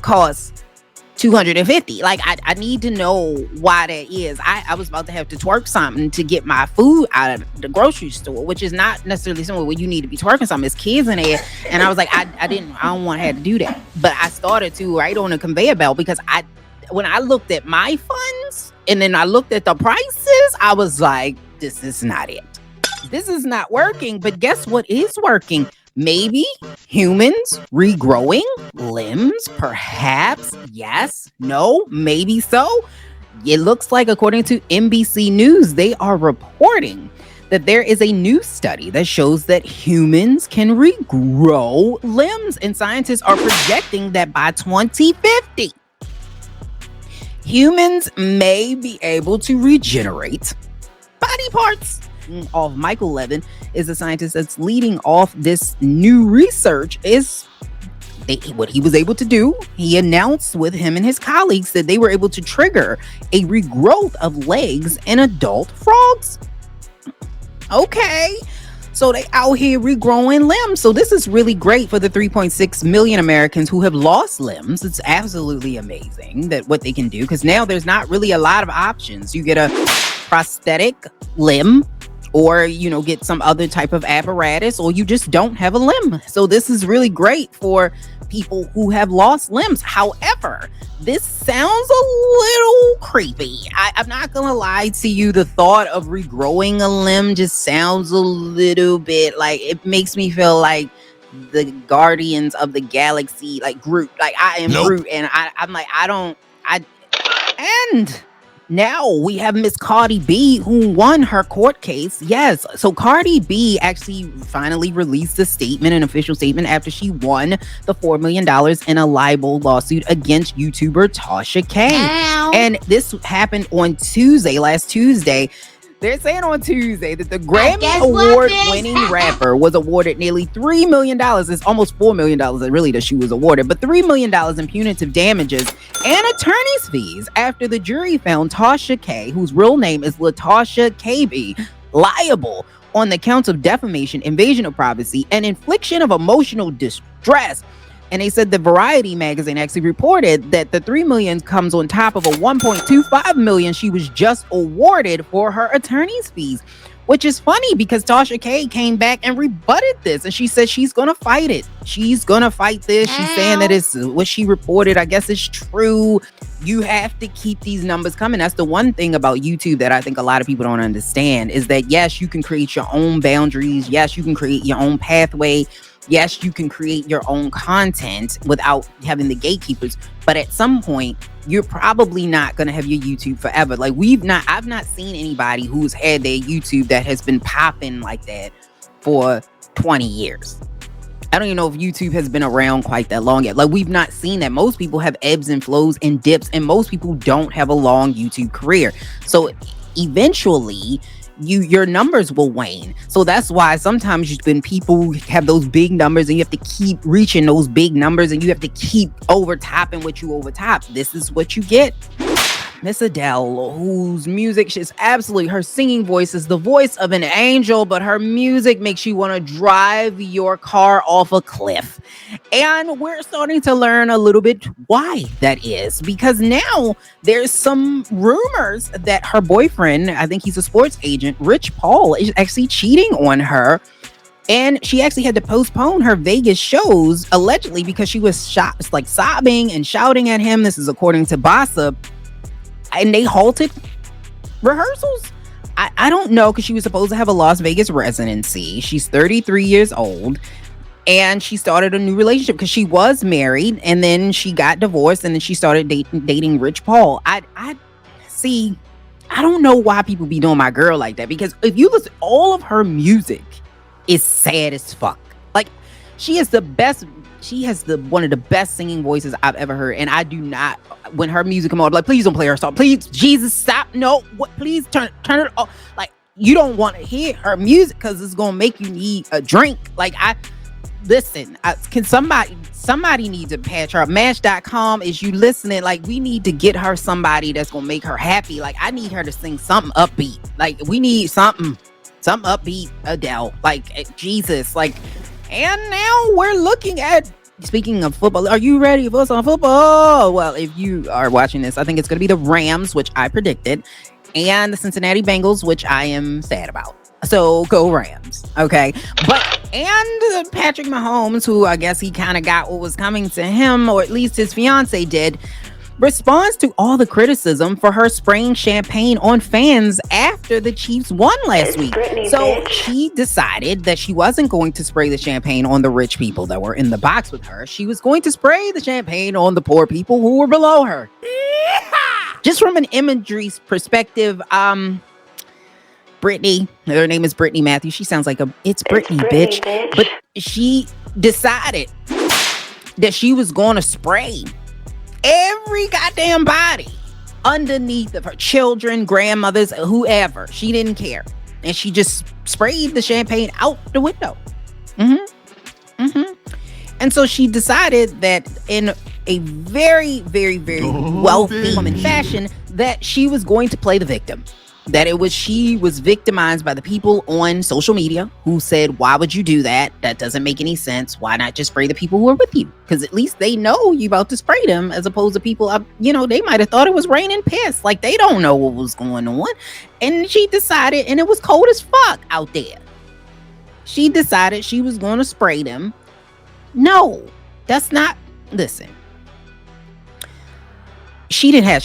costs $250. Like, I need to know why that is. I was about to have to twerk something to get my food out of the grocery store, which is not necessarily somewhere where you need to be twerking something. There's kids in there, and I was like, I don't want to have to do that. But I started to right on a conveyor belt because when I looked at my funds and then I looked at the prices, I was like, this is not it. This is not working. But guess what is working? Maybe humans regrowing limbs, perhaps. Yes, no, maybe so. It looks like, according to NBC News, they are reporting that there is a new study that shows that humans can regrow limbs, and scientists are projecting that by 2050, humans may be able to regenerate body parts. Michael Levin is the scientist that's leading off this new research. What he was able to do, he announced with him and his colleagues that they were able to trigger a regrowth of legs in adult frogs. Okay, so they out here regrowing limbs. So this is really great for the 3.6 million Americans who have lost limbs. It's absolutely amazing that what they can do, because now there's not really a lot of options. You get a prosthetic limb, or get some other type of apparatus, or you just don't have a limb. So this is really great for people who have lost limbs. However, this sounds a little creepy. I'm not gonna lie to you. The thought of regrowing a limb just sounds a little bit like, it makes me feel like the Guardians of the Galaxy, like Groot. Like I am Groot, and I'm like, and now we have Miss Cardi B, who won her court case. Yes, so Cardi B actually finally released an official statement after she won the $4 million in a libel lawsuit against YouTuber Tasha K. Ow. And this happened on last Tuesday. They're saying on Tuesday that the Grammy Award-winning rapper was awarded nearly $3 million. It's almost $4 million really that she was awarded, but $3 million in punitive damages and attorney's fees after the jury found Tasha K, whose real name is Latasha KB, liable on the counts of defamation, invasion of privacy, and infliction of emotional distress. And they said the Variety magazine actually reported that the $3 million comes on top of a $1.25 million she was just awarded for her attorney's fees, which is funny because Tasha K came back and rebutted this, and she said she's gonna fight it. She's gonna fight this. She's saying that it's what she reported. I guess it's true. You have to keep these numbers coming. That's the one thing about YouTube that I think a lot of people don't understand, is that yes, you can create your own boundaries. Yes, you can create your own pathway. Yes, you can create your own content without having the gatekeepers, but at some point, you're probably not going to have your YouTube forever. Like I've not seen anybody who's had their YouTube that has been popping like that for 20 years. I don't even know if YouTube has been around quite that long yet. Like, we've not seen that. Most people have ebbs and flows and dips, and most people don't have a long YouTube career. So eventually, your numbers will wane. So that's why sometimes when people have those big numbers and you have to keep reaching those big numbers and you have to keep overtopping what you overtop, this is what you get. Miss Adele, whose music is absolutely, her singing voice is the voice of an angel, but her music makes you want to drive your car off a cliff. And we're starting to learn a little bit why that is, because now there's some rumors that her boyfriend, I think he's a sports agent, Rich Paul, is actually cheating on her. And she actually had to postpone her Vegas shows, allegedly, because she was sobbing and shouting at him. This is according to Gossip. And they halted rehearsals. I don't know, because she was supposed to have a Las Vegas residency. She's 33 years old, and she started a new relationship because she was married, and then she got divorced, and then she started dating Rich Paul. I don't know why people be doing my girl like that, because if you listen, all of her music is sad as fuck. Like, she is the best. She has one of the best singing voices I've ever heard, and I do not. When her music come on, I'm like, please don't play her song. Please, Jesus, stop. No, please turn it off. Like, you don't want to hear her music because it's gonna make you need a drink. Like, can somebody needs to patch her up. Match.com, is you listening? Like, we need to get her somebody that's gonna make her happy. Like, I need her to sing something upbeat. Like, we need something upbeat, Adele. Like, Jesus. Like, and now we're looking at, speaking of football, are you ready for some football? Well, if you are watching this, I think it's going to be the Rams, which I predicted, and the Cincinnati Bengals, which I am sad about. So go Rams. Okay. And Patrick Mahomes, who I guess he kind of got what was coming to him, or at least his fiance did, responds to all the criticism for her spraying champagne on fans after the Chiefs won last week. So she decided that she wasn't going to spray the champagne on the rich people that were in the box with her. She was going to spray the champagne on the poor people who were below her. Just from an imagery perspective, Brittany. Her name is Brittany Matthews. She sounds like it's Brittany, bitch. But she decided that she was going to spray every goddamn body underneath of her children, grandmothers, whoever. She didn't care. And she just sprayed the champagne out the window. And so she decided that in a very, very, very wealthy woman fashion that she was going to play the victim. That she was victimized by the people on social media who said, why would you do that? That doesn't make any sense. Why not just spray the people who are with you? Because at least they know you about to spray them, as opposed to people, they might have thought it was raining piss. Like, they don't know what was going on. And she decided, and it was cold as fuck out there. She decided she was going to spray them. No, that's not, listen. She had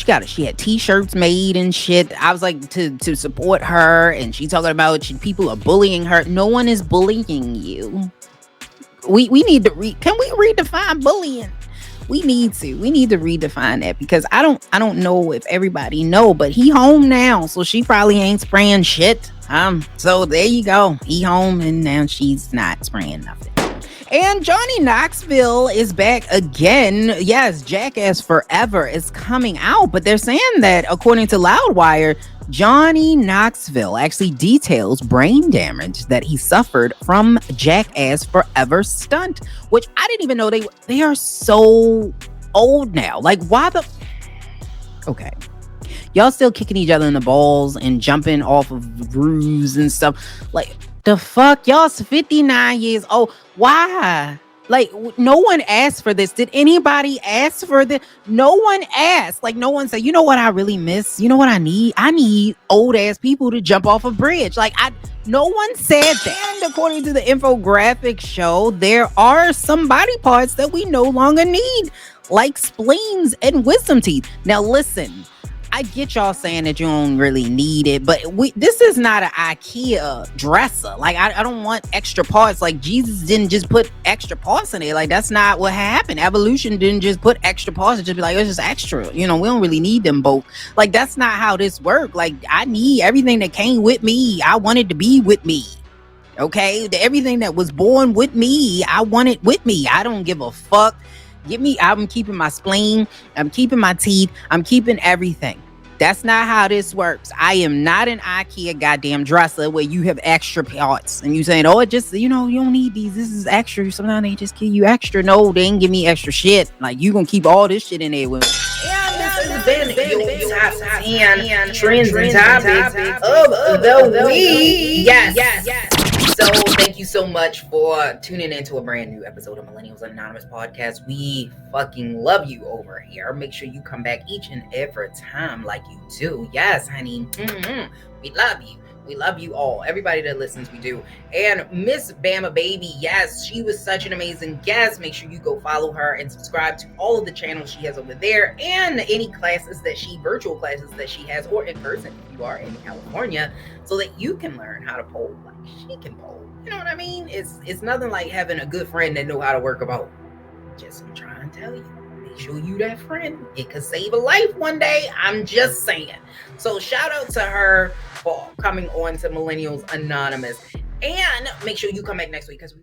t-shirts made and shit. I was like, to support her, and she talking about people are bullying her. No one is bullying you. We need to can we redefine bullying? We need to redefine that, because I don't know if everybody know, but he home now, so she probably ain't spraying shit. So there you go. He home, and now she's not spraying nothing. And Johnny Knoxville is back again. Yes, Jackass Forever is coming out, but they're saying that, according to Loudwire, Johnny Knoxville actually details brain damage that he suffered from Jackass Forever stunt, which I didn't even know they are so old now. Like, why the... Okay. Y'all still kicking each other in the balls and jumping off of roofs and stuff. Like, the fuck? Y'all's 59 years old. Why? Like, no one asked for this. Did anybody ask for this? No one asked. Like, no one said, you know what I really miss? You know what I need? I need old ass people to jump off a bridge. Like, no one said that. And according to the infographic show, there are some body parts that we no longer need, like spleens and wisdom teeth. Now, listen. I get y'all saying that you don't really need it, but this is not an IKEA dresser. Like, I don't want extra parts. Like, Jesus didn't just put extra parts in it. Like, that's not what happened. Evolution didn't just put extra parts and just be like, it's just extra. We don't really need them both. Like, that's not how this works. Like, I need everything that came with me. I want it to be with me. Okay? Everything that was born with me, I want it with me. I don't give a fuck. I'm keeping my spleen. I'm keeping my teeth. I'm keeping everything. That's not how this works. I am not an IKEA goddamn dresser where you have extra parts and you saying, oh, it just, you don't need these. This is extra. Sometimes they just give you extra. No, they ain't give me extra shit. Like, you gonna keep all this shit in there with me. And this has been your top 10 trends and topics of the week. Yes. So thank you so much for tuning into a brand new episode of Millennials Anonymous Podcast. We fucking love you over here. Make sure you come back each and every time like you do. Yes, honey. We love you. We love you all. Everybody that listens, we do. And Miss Bama Babii, yes, she was such an amazing guest. Make sure you go follow her and subscribe to all of the channels she has over there, and any virtual classes that she has, or in person if you are in California, so that you can learn how to pole like she can pole. You know what I mean? It's nothing like having a good friend that know how to work a boat. I'm trying to tell you. Make sure you that friend. It could save a life one day. I'm just saying. So shout out to her for coming on to Millennials Anonymous. And make sure you come back next week, because we